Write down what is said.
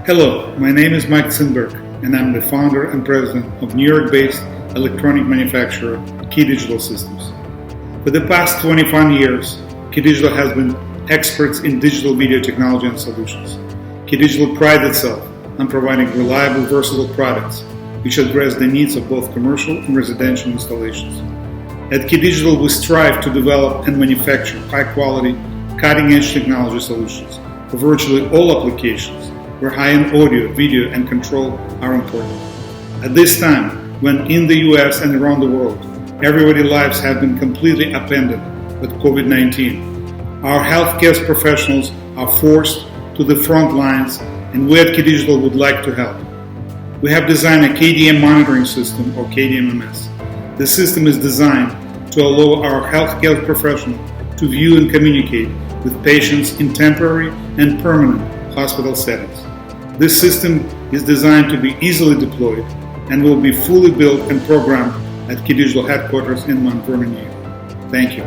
Hello, my name is Mike Zinberg, and I'm the founder and president of New York-based electronic manufacturer KeyDigital Systems. For the past 25 years, KeyDigital has been experts in digital video technology and solutions. KeyDigital prides itself on providing reliable, versatile products which address the needs of both commercial and residential installations. At KeyDigital, we strive to develop and manufacture high-quality, cutting-edge technology solutions for virtually all applications where high-end audio, video, and control are important. At this time, when in the US and around the world, everybody's lives have been completely upended with COVID-19, our healthcare professionals are forced to the front lines, and we at KeyDigital would like to help. We have designed a KDM monitoring system, or KDMMS. The system is designed to allow our healthcare professionals to view and communicate with patients in temporary and permanent hospital settings. This system is designed to be easily deployed and will be fully built and programmed at KeyDigital headquarters in Mount Vernon, New York. Thank you.